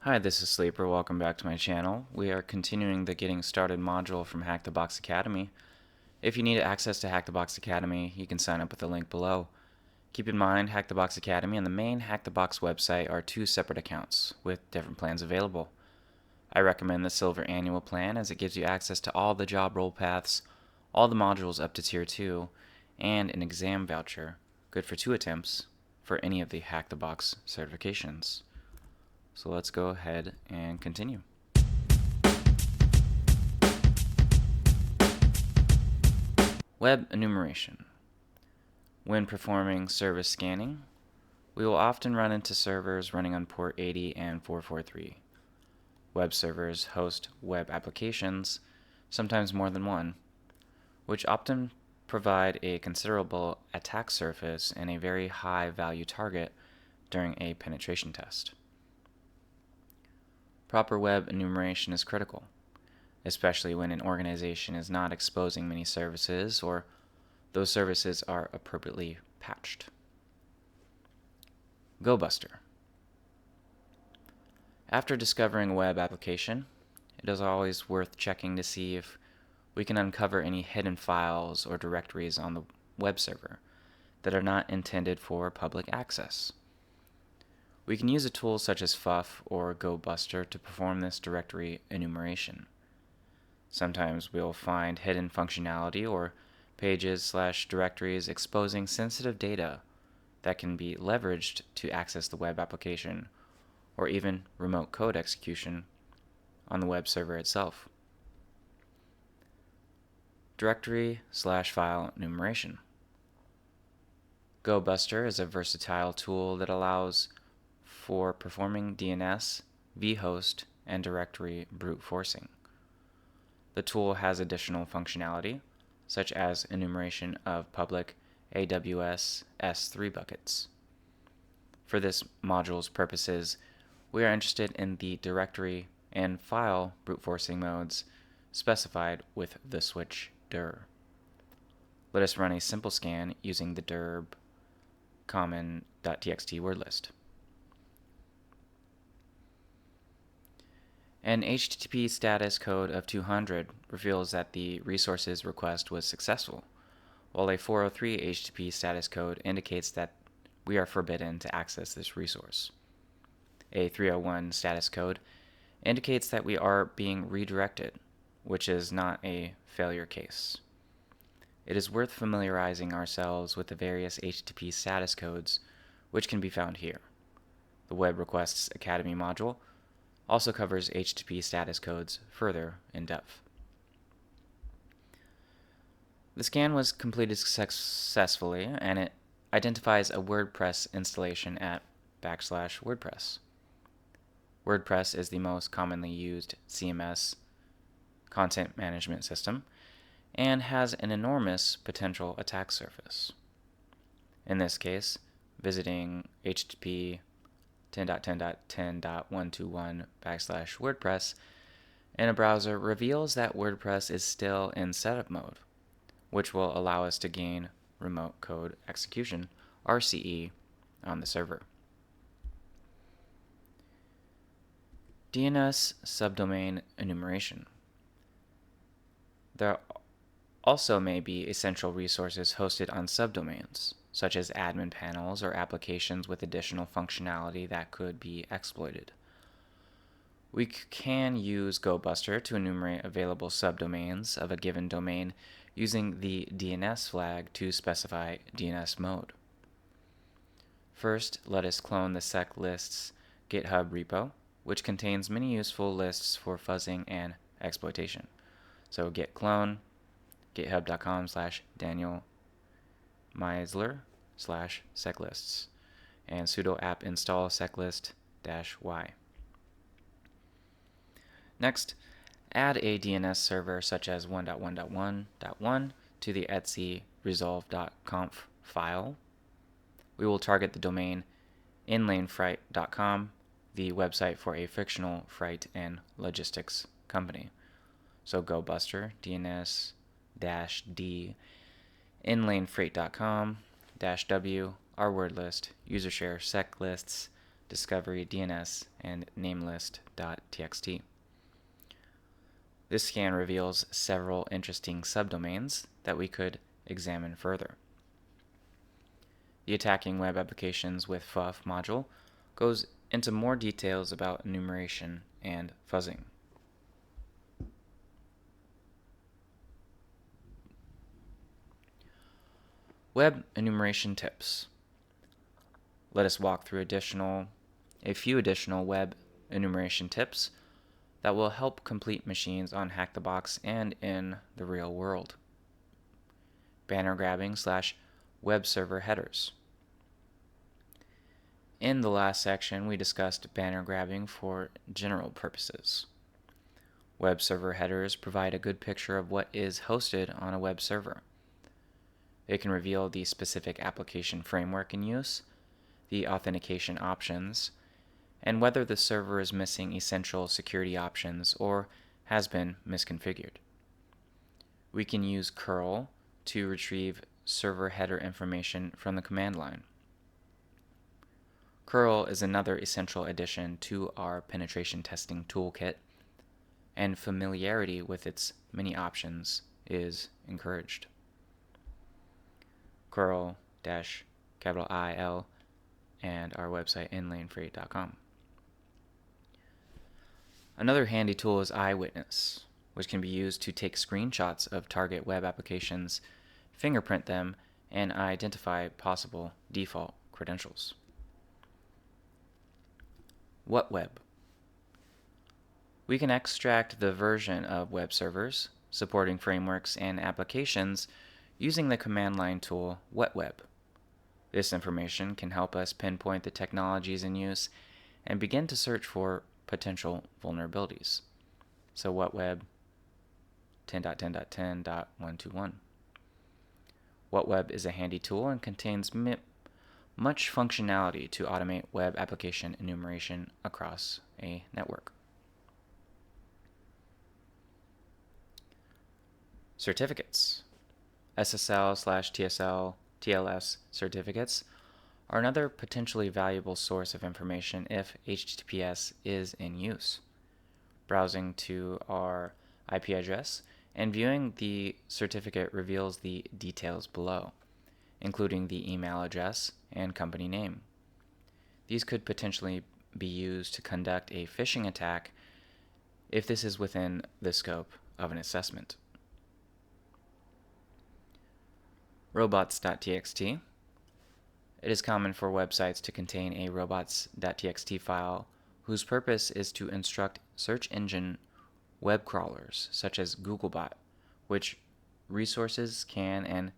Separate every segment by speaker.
Speaker 1: Hi, this is Sleeper. Welcome back to my channel. We are continuing the Getting Started module from Hack the Box Academy. If you need access to Hack the Box Academy, you can sign up with the link below. Keep in mind, Hack the Box Academy and the main Hack the Box website are two separate accounts with different plans available. I recommend the Silver Annual Plan as it gives you access to all the job role paths, all the modules up to Tier 2, and an exam voucher, good for 2 attempts, for any of the Hack the Box certifications. So let's go ahead and continue. Web enumeration. When performing service scanning, we will often run into servers running on port 80 and 443. Web servers host web applications, sometimes more than one, which often provide a considerable attack surface and a very high value target during a penetration test. Proper web enumeration is critical, especially when an organization is not exposing many services or those services are appropriately patched. GoBuster. After discovering a web application, it is always worth checking to see if we can uncover any hidden files or directories on the web server that are not intended for public access. We can use a tool such as FUF or GoBuster to perform this directory enumeration. Sometimes we'll find hidden functionality or pages/directories exposing sensitive data that can be leveraged to access the web application or even remote code execution on the web server itself. Directory/file enumeration. GoBuster is a versatile tool that allows for performing DNS, vhost, and directory brute forcing. The tool has additional functionality, such as enumeration of public AWS S3 buckets. For this module's purposes, we are interested in the directory and file brute forcing modes specified with the switch dir. Let us run a simple scan using the dir common.txt word list. An HTTP status code of 200 reveals that the resources request was successful, while a 403 HTTP status code indicates that we are forbidden to access this resource. A 301 status code indicates that we are being redirected, which is not a failure case. It is worth familiarizing ourselves with the various HTTP status codes, which can be found here. The Web Requests Academy module also covers HTTP status codes further in depth. The scan was completed successfully, and it identifies a WordPress installation at /WordPress. WordPress is the most commonly used CMS content management system and has an enormous potential attack surface. In this case, visiting HTTP 10.10.10.121 /WordPress in a browser reveals that WordPress is still in setup mode, which will allow us to gain remote code execution, RCE, on the server. DNS subdomain enumeration. There also may be essential resources hosted on subdomains, such as admin panels or applications with additional functionality that could be exploited. We can use GoBuster to enumerate available subdomains of a given domain using the DNS flag to specify DNS mode. First, let us clone the seclists GitHub repo, which contains many useful lists for fuzzing and exploitation. So git clone github.com/Daniel Meisler/seclists and sudo apt install seclist-y. Next, add a DNS server such as 1.1.1.1 to the etc resolve.conf file. We will target the domain inlanefreight.com, the website for a fictional freight and logistics company. So GoBuster DNS-D inlanefreight.com -w, our word list, user share seclists discovery DNS, and namelist.txt. This scan reveals several interesting subdomains that we could examine further. The Attacking Web Applications with FUF module goes into more details about enumeration and fuzzing. Web enumeration tips. Let us walk through a few additional web enumeration tips that will help complete machines on Hack the Box and in the real world. Banner grabbing / web server headers. In the last section, we discussed banner grabbing for general purposes. Web server headers provide a good picture of what is hosted on a web server. It can reveal the specific application framework in use, the authentication options, and whether the server is missing essential security options or has been misconfigured. We can use curl to retrieve server header information from the command line. Curl is another essential addition to our penetration testing toolkit, and familiarity with its many options is encouraged. Curl -IL and our website inlanefreight.com. Another handy tool is Eyewitness, which can be used to take screenshots of target web applications, fingerprint them, and identify possible default credentials. What web? We can extract the version of web servers, supporting frameworks and applications using the command line tool WhatWeb. This information can help us pinpoint the technologies in use and begin to search for potential vulnerabilities. So WhatWeb 10.10.10.121. WhatWeb is a handy tool and contains much functionality to automate web application enumeration across a network. Certificates. SSL/TSL TLS certificates are another potentially valuable source of information if HTTPS is in use. Browsing to our IP address and viewing the certificate reveals the details below, including the email address and company name. These could potentially be used to conduct a phishing attack if this is within the scope of an assessment. Robots.txt. It is common for websites to contain a robots.txt file whose purpose is to instruct search engine web crawlers such as Googlebot which resources can and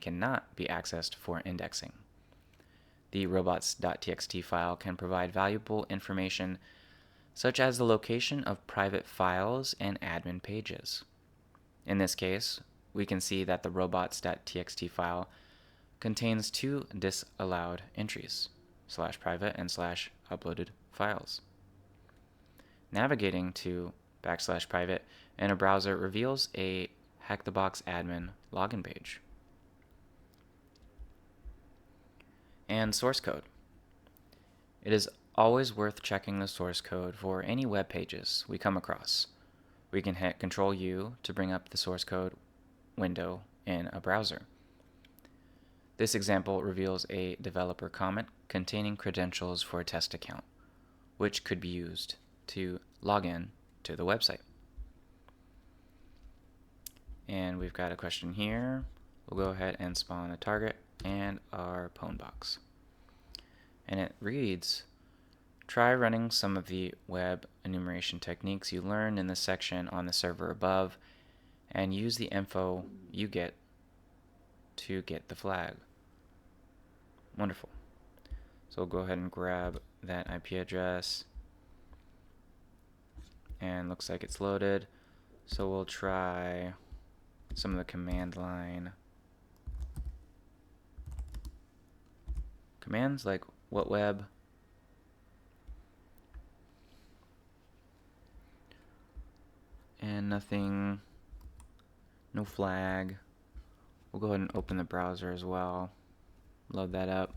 Speaker 1: cannot be accessed for indexing. The robots.txt file can provide valuable information such as the location of private files and admin pages. In this case, we can see that the robots.txt file contains two disallowed entries, /private and /uploaded files. Navigating to /private in a browser reveals a Hack the Box admin login page. And source code. It is always worth checking the source code for any web pages we come across. We can hit Ctrl-U to bring up the source code window in a browser. This example reveals a developer comment containing credentials for a test account, which could be used to log in to the website. And we've got a question here. We'll go ahead and spawn a target and our pwn box. And it reads, try running some of the web enumeration techniques you learned in the section on the server above and use the info you get to get the flag. Wonderful. So we'll go ahead and grab that IP address. And looks like it's loaded. So we'll try some of the command line commands like WhatWeb. And nothing, no flag. We'll go ahead and open the browser as well. Load that up.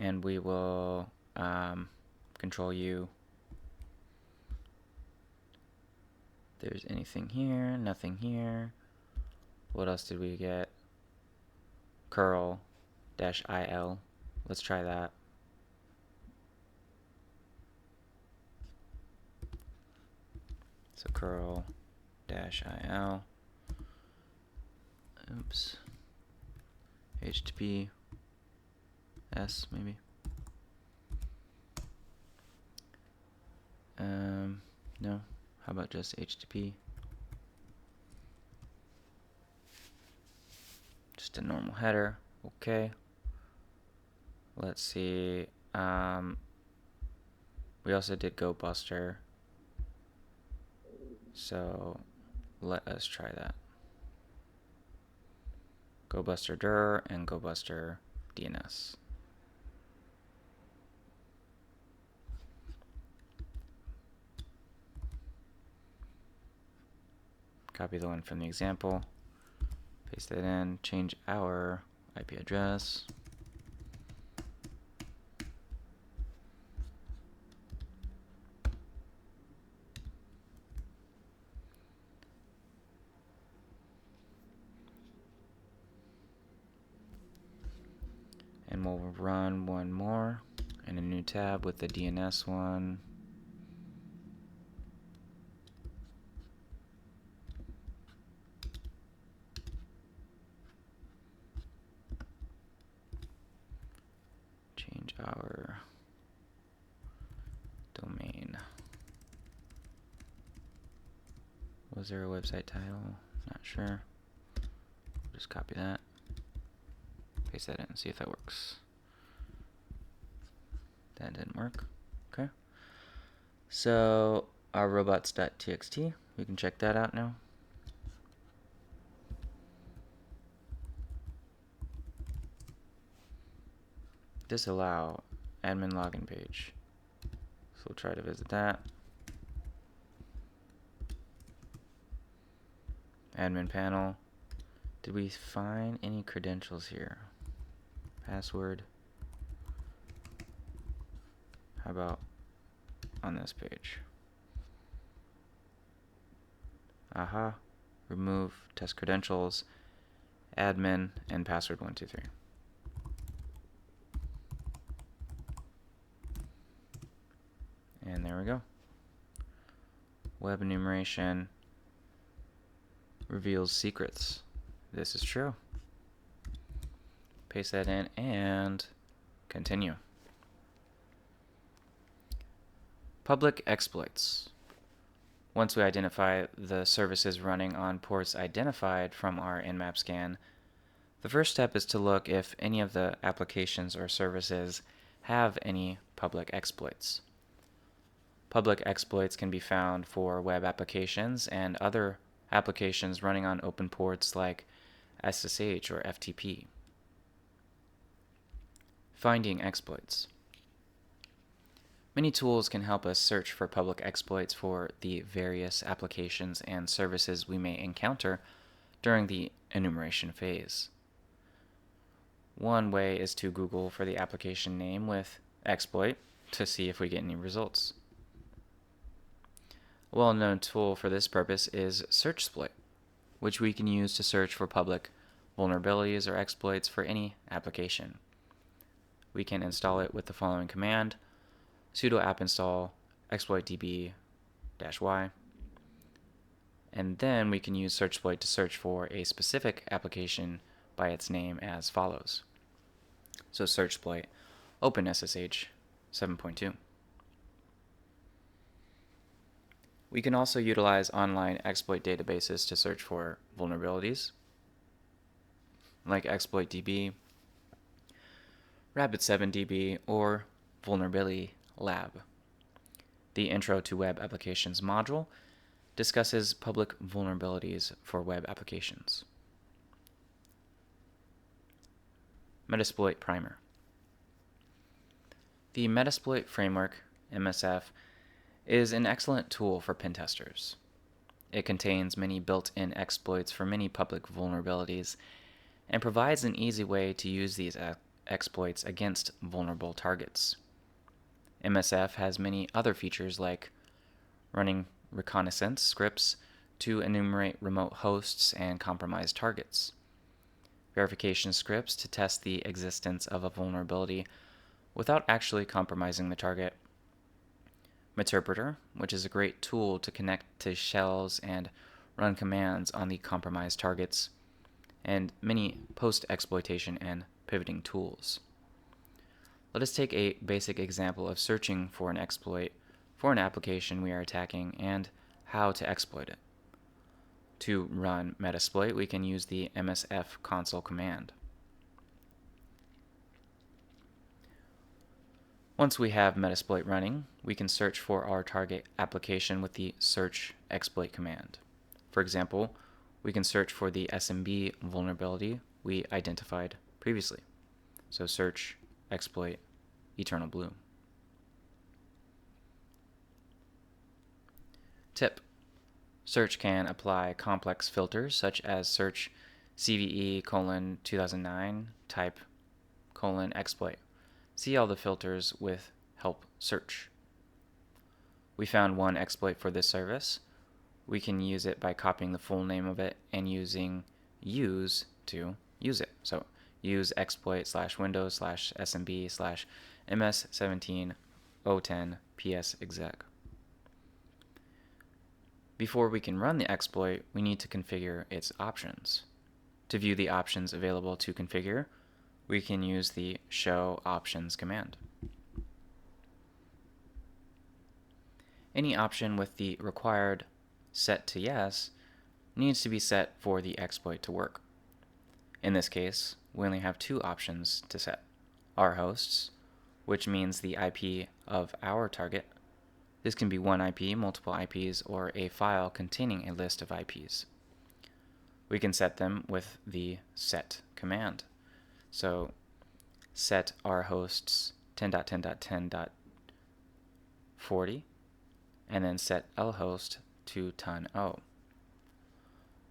Speaker 1: and we will control U. There's anything here, nothing here. What else did we get? Curl -il. Let's try that. So curl -il. Oops. HTB S maybe. No. How about just HTTP? Just a normal header. Okay. Let's see. We also did GoBuster. So let us try that. GoBuster dir and GoBuster DNS. Copy the one from the example, paste that in, change our IP address. And we'll run one more in a new tab with the DNS one. Change our domain. Was there a website title? Not sure. Just copy that. Paste that in and see if that works. That didn't work. Okay. So our robots.txt, we can check that out now. Disallow admin login page. So we'll try to visit that. Admin panel. Did we find any credentials here? Password. How about on this page? Aha. Remove test credentials, admin, and password 123. And there we go. Web enumeration reveals secrets. This is true. Paste that in and continue. Public exploits. Once we identify the services running on ports identified from our Nmap scan, the first step is to look if any of the applications or services have any public exploits. Public exploits can be found for web applications and other applications running on open ports like SSH or FTP. Finding exploits. Many tools can help us search for public exploits for the various applications and services we may encounter during the enumeration phase. One way is to Google for the application name with exploit to see if we get any results. A well-known tool for this purpose is SearchSploit, which we can use to search for public vulnerabilities or exploits for any application. We can install it with the following command: sudo apt install exploitdb-y, and then we can use SearchSploit to search for a specific application by its name as follows. So SearchSploit OpenSSH 7.2. We can also utilize online exploit databases to search for vulnerabilities, like ExploitDB, Rapid7DB, or Vulnerability Lab. The Intro to Web Applications module discusses public vulnerabilities for web applications. Metasploit Primer. The Metasploit Framework, MSF, is an excellent tool for pen testers. It contains many built-in exploits for many public vulnerabilities and provides an easy way to use these exploits against vulnerable targets. MSF has many other features like running reconnaissance scripts to enumerate remote hosts and compromised targets, verification scripts to test the existence of a vulnerability without actually compromising the target, Meterpreter, which is a great tool to connect to shells and run commands on the compromised targets, and many post-exploitation and pivoting tools. Let us take a basic example of searching for an exploit for an application we are attacking and how to exploit it. To run Metasploit, we can use the MSF console command. Once we have Metasploit running, we can search for our target application with the search exploit command. For example, we can search for the SMB vulnerability we identified previously. So search exploit Eternal Blue. Tip: search can apply complex filters such as search CVE:2009 type :exploit. See all the filters with help search. We found one exploit for this service. We can use it by copying the full name of it and using use to use it. So use exploit /windows /smb /ms17 ps exec. Before we can run the exploit, we need to configure its options. To view the options available to configure, we can use the show options command. Any option with the required set to yes needs to be set for the exploit to work. In this case, we only have two options to set: our hosts, which means the IP of our target. This can be one IP, multiple IPs, or a file containing a list of IPs. We can set them with the set command. So set our hosts 10.10.10.40 and then set lhost to ton0.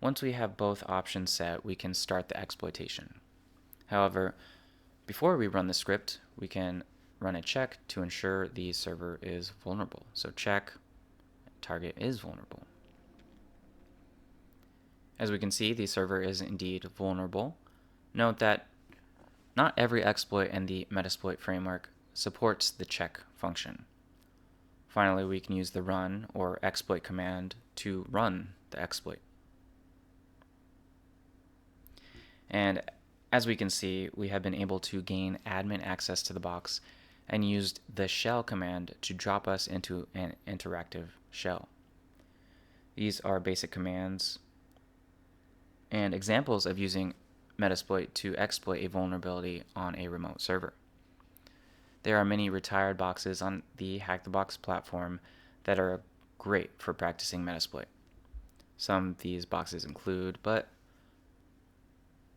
Speaker 1: Once we have both options set, we can start the exploitation. However, before we run the script, we can run a check to ensure the server is vulnerable. So check target is vulnerable. As we can see, the server is indeed vulnerable. Note that not every exploit in the Metasploit framework supports the check function. Finally, we can use the run or exploit command to run the exploit. And as we can see, we have been able to gain admin access to the box and used the shell command to drop us into an interactive shell. These are basic commands and examples of using Metasploit to exploit a vulnerability on a remote server. There are many retired boxes on the Hack the Box platform that are great for practicing Metasploit. Some of these boxes include, but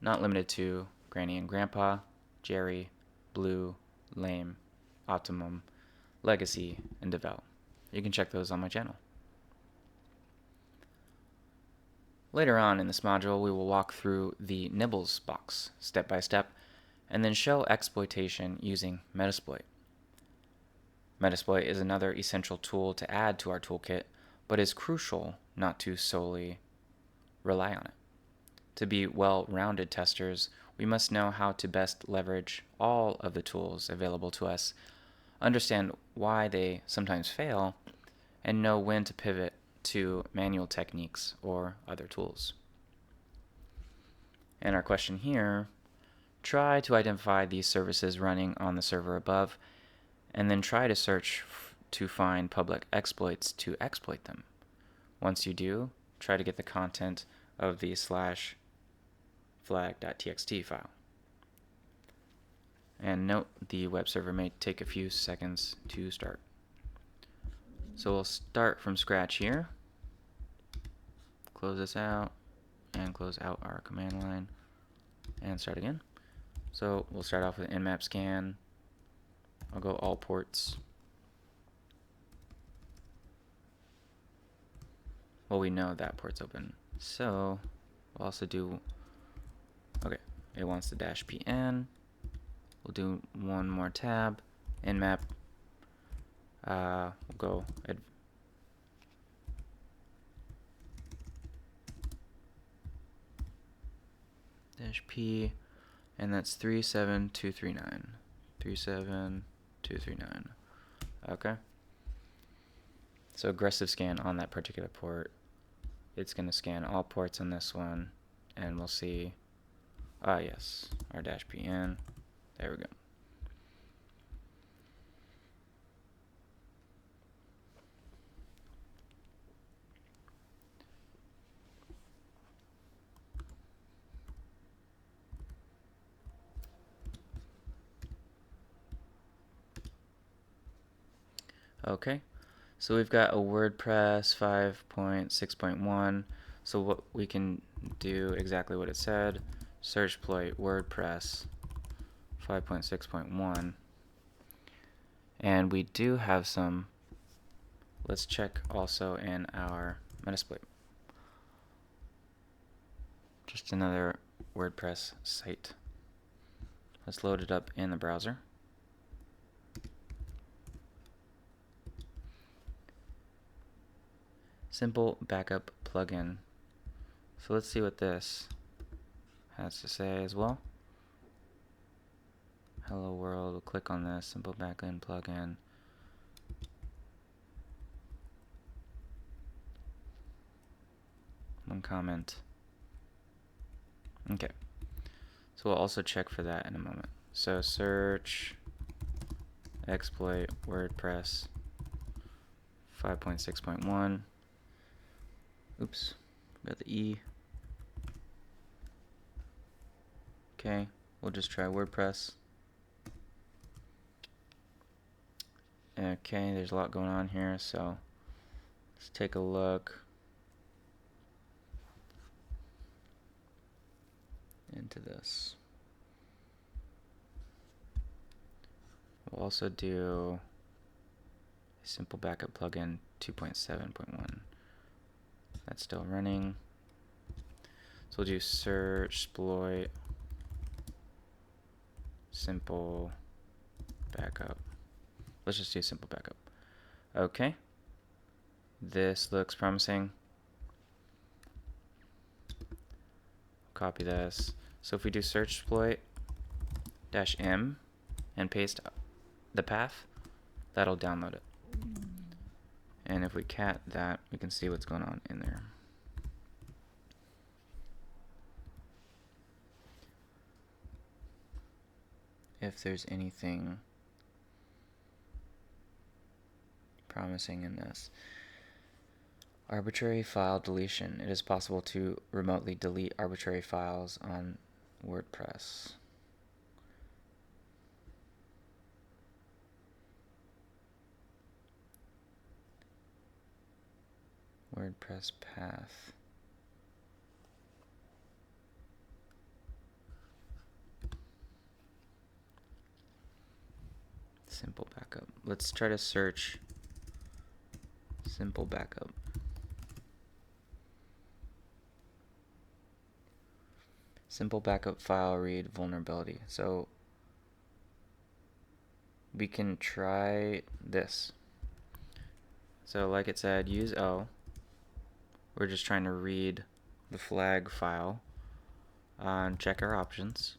Speaker 1: not limited to, Granny and Grandpa, Jerry, Blue, Lame, Optimum, Legacy, and Devel. You can check those on my channel. Later on in this module, we will walk through the Nibbles box step by step, and then show exploitation using Metasploit. Metasploit is another essential tool to add to our toolkit, but is crucial not to solely rely on it. To be well-rounded testers, we must know how to best leverage all of the tools available to us, understand why they sometimes fail, and know when to pivot to manual techniques or other tools. And our question here: try to identify the services running on the server above, and then try to search to find public exploits to exploit them. Once you do, try to get the content of the /flag.txt file. And note, the web server may take a few seconds to start. So we'll start from scratch here. Close this out and close out our command line and start again. So we'll start off with an nmap scan. I'll go all ports. Well, we know that port's open. So we'll also do, okay, it wants the -pn. We'll do one more tab, nmap. We'll go -p, and that's 37239. 37239. Okay. So aggressive scan on that particular port. It's going to scan all ports on this one, and we'll see, yes, our -pn. There we go. Okay, so we've got a WordPress 5.6.1. So what we can do exactly what it said, search exploit WordPress 5.6.1. And we do have some. Let's check also in our Metasploit. Just another WordPress site. Let's load it up in the browser. Simple backup plugin. So let's see what this has to say as well. Hello world, we'll click on this, simple backup plugin. One comment. Okay. So we'll also check for that in a moment. So search exploit WordPress 5.6.1. Oops, got the E. Okay, we'll just try WordPress. Okay, there's a lot going on here, so let's take a look into this. We'll also do a simple backup plugin 2.7.1. That's still running. So we'll do search exploit simple backup. Let's just do simple backup. Okay. This looks promising. Copy this. So if we do search exploit -m and paste the path, that'll download it. And if we cat that, we can see what's going on in there. If there's anything promising in this. Arbitrary file deletion. It is possible to remotely delete arbitrary files on WordPress. WordPress path. Simple backup. Let's try to search simple backup. Simple backup file read vulnerability. So we can try this. So like it said, use O. We're just trying to read the flag file and check our options.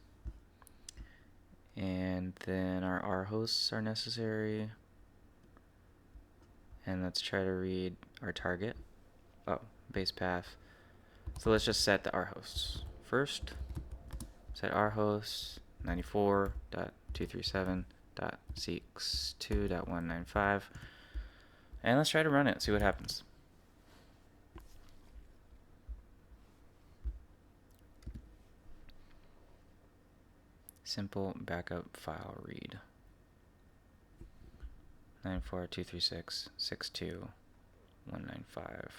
Speaker 1: And then our R hosts are necessary. And let's try to read our target. Oh, base path. So let's just set the R hosts. First, set R hosts 94.237.62.195. And let's try to run it, see what happens. Simple backup file read. 94.236.62.195.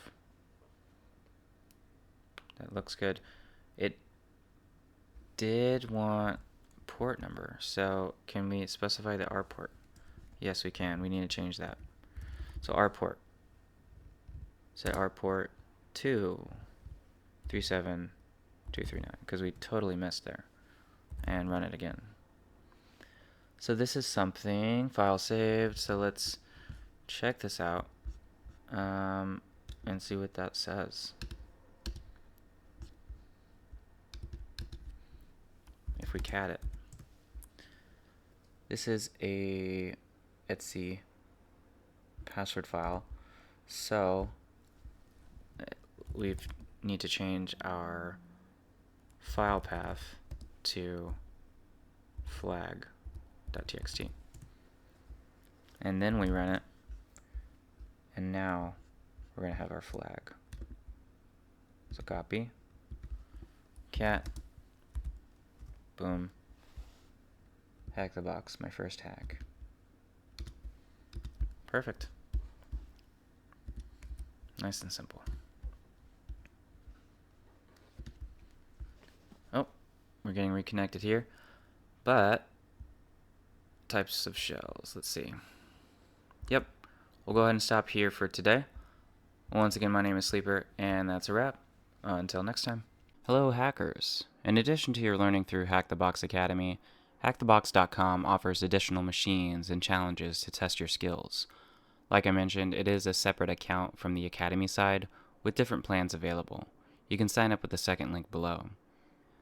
Speaker 1: That looks good. It did want port number, so can we specify the R port? Yes, we can. We need to change that. So R port. Set R port to 37239 because we totally missed there. And run it again. So this is something, file saved, so let's check this out and see what that says. If we cat it. This is a Etsy password file, so we need to change our file path to flag.txt. And then we run it, and now we're going to have our flag. So copy, cat, boom, hack the box, my first hack. Perfect. Nice and simple. Oh, we're getting reconnected here. But types of shells, let's see. Yep, we'll go ahead and stop here for today. Once again, my name is Sleeper, and that's a wrap. Until next time. Hello, hackers. In addition to your learning through Hack the Box Academy, HackTheBox.com offers additional machines and challenges to test your skills. Like I mentioned, it is a separate account from the Academy side with different plans available. You can sign up with the second link below.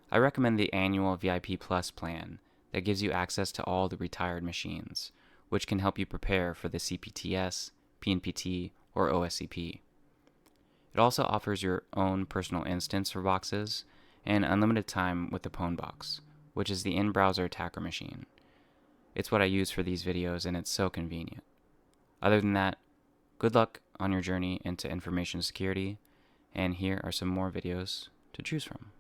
Speaker 1: I recommend the annual VIP Plus plan that gives you access to all the retired machines, which can help you prepare for the CPTS, PNPT, or OSCP. It also offers your own personal instance for boxes and unlimited time with the Pwnbox, which is the in-browser attacker machine. It's what I use for these videos, and it's so convenient. Other than that, good luck on your journey into information security, and here are some more videos to choose from.